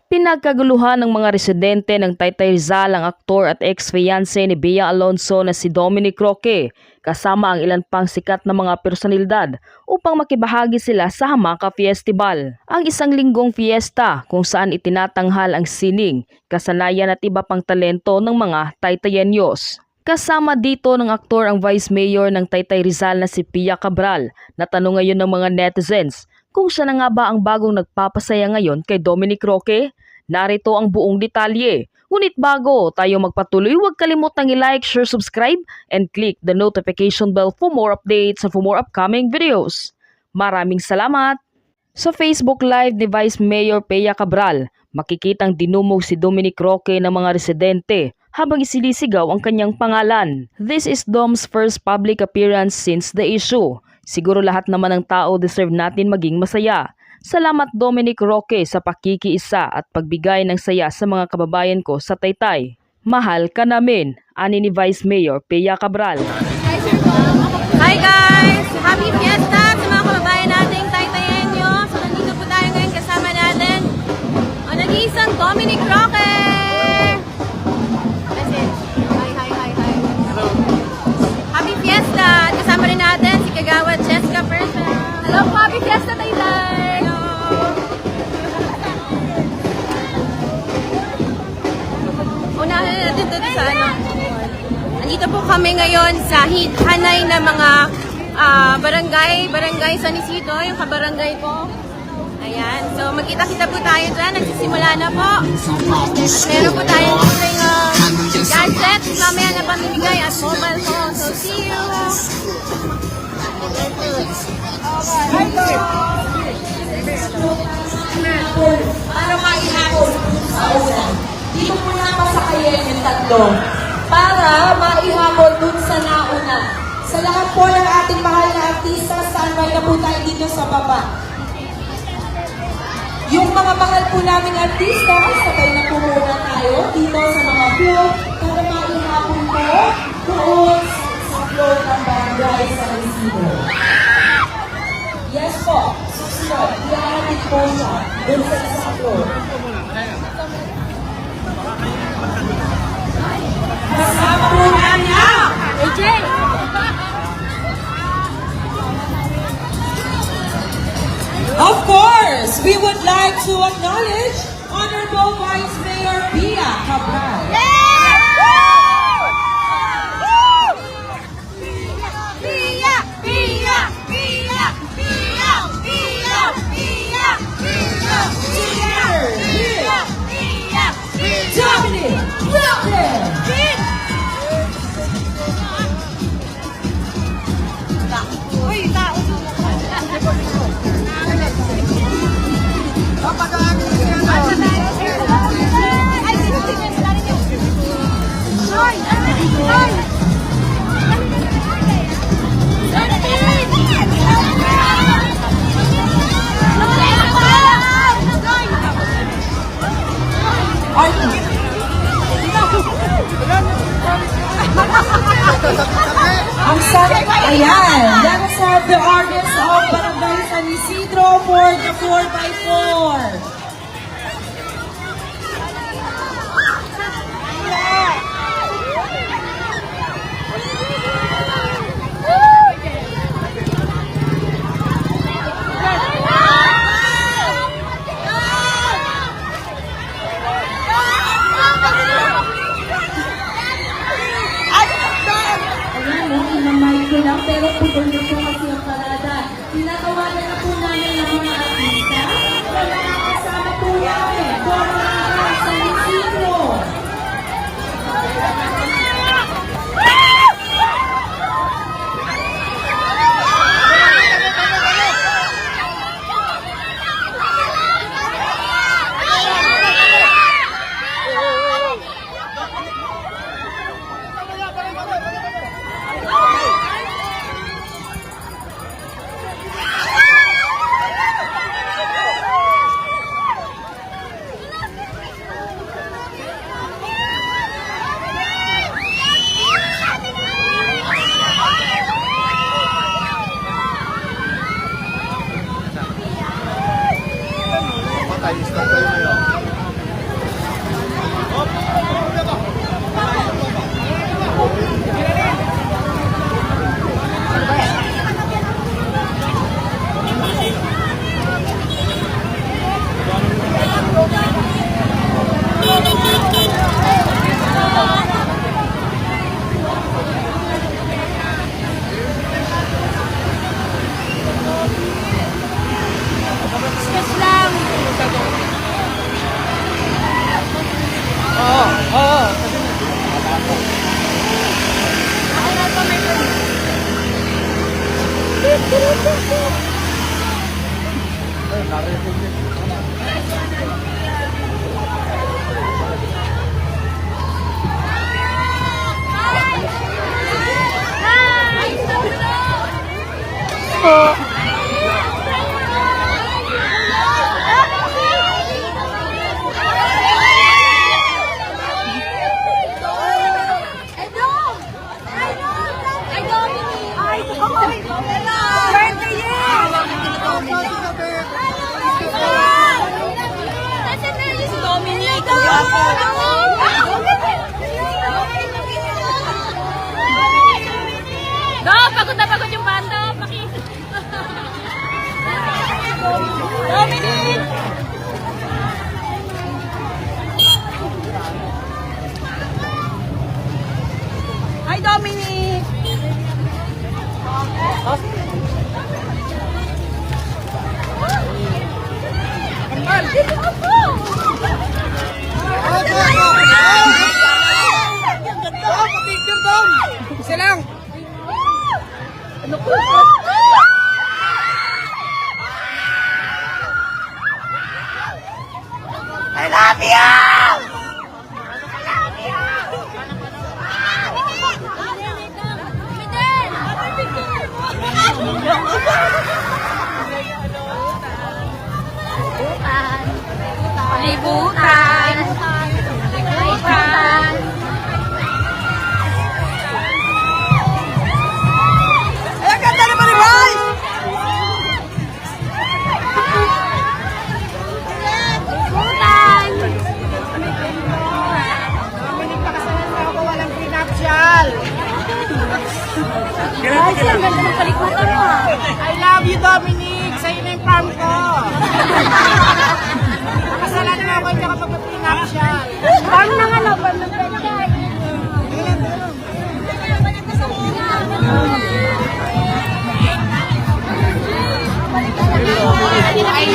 Pinagkaguluhan ng mga residente ng Taytay Rizal ang aktor at ex-fiancé ni Bea Alonzo na si Dominic Roque kasama ang ilan pang sikat na mga personalidad upang makibahagi sila sa Hamaka Festival. Ang isang linggong fiesta kung saan itinatanghal ang sining, kasanayan at iba pang talento ng mga Taytayenyos. Kasama dito ng aktor ang Vice Mayor ng Taytay Rizal na si Pia Cabral na tanong ngayon ng mga netizens kung siya na nga ba ang bagong nagpapasaya ngayon kay Dominic Roque. Narito ang buong detalye. Ngunit bago tayo magpatuloy, huwag kalimutang i-like, share, subscribe, and click the notification bell for more updates and for more upcoming videos. Maraming salamat! Sa Facebook Live ni Vice Mayor Pia Cabral, makikitang dinumog si Dominic Roque ng mga residente habang isinisigaw ang kanyang pangalan. This is Dom's first public appearance since the issue. Siguro lahat naman ng tao deserve natin maging masaya. Salamat Dominic Roque sa pakikiisa at pagbigay ng saya sa mga kababayan ko sa Taytay. Mahal ka namin, ani ni Vice Mayor Pia Cabral. Hi guys! Happy Fiesta sa mga kababayan nating Taytayenyo. So nandito po tayo ngayon kasama natin ang nag-iisang Dominic Roque! Message. Hi. Hello. Happy Fiesta! At kasama rin natin si Kagawad Jessica Person. Hello po! Happy Fiesta Taytay! Unahin natin dito sa Nandito po kami ngayon sa hanay na mga barangay San Isidro, yung kabarangay po. Ayan, so magkita-kita po tayo dyan, nagsisimula na po. Meron po tayong gadgets, mamaya na pamimigay at mobile phone. So see you! Para maihapon sa ulan. Dito po na pasakayin yung tatlo. Para maihabol dun sa nauna. Sa lahat po ng ating mahal na artista, standby na po tayo dito sa baba. Yung mga mahal po naming artista, sabay na po muna tayo dito sa mga floor para maihabol po doon sa floor ng barangay sa Isidro. Yes po, susunod. Iyahatid po siya doon sa isang floor. Kasama po niya! AJ! Of course, we would like to acknowledge Honorable Vice Mayor Pia Cabral. Dominic Roque! Ang sabi, ayan, that is the artist of Barangay San Isidro for the 4x4. Pero putol na po kasi ang parada. Tinatawagan na po namin ng mga artista. Wala na kasama po namin. Barangay San Isidro. po. Pagod na pagod yung banda. Dominic! Hi, Dominic! Isa lang. I love you! Libutan! Libutan! Ay, ang ganda naman ni Bryce! Libutan! Dominic, pakasalan mo ako, walang prenuptial. Ay, ang ganda ng palikutan mo ah. I love you, Dominic. Sa'yo na yung farm ko. Pakasalan mo ako, hindi ka pag-prenuptial. Farm na nga lang, farm ng pechay. Ay,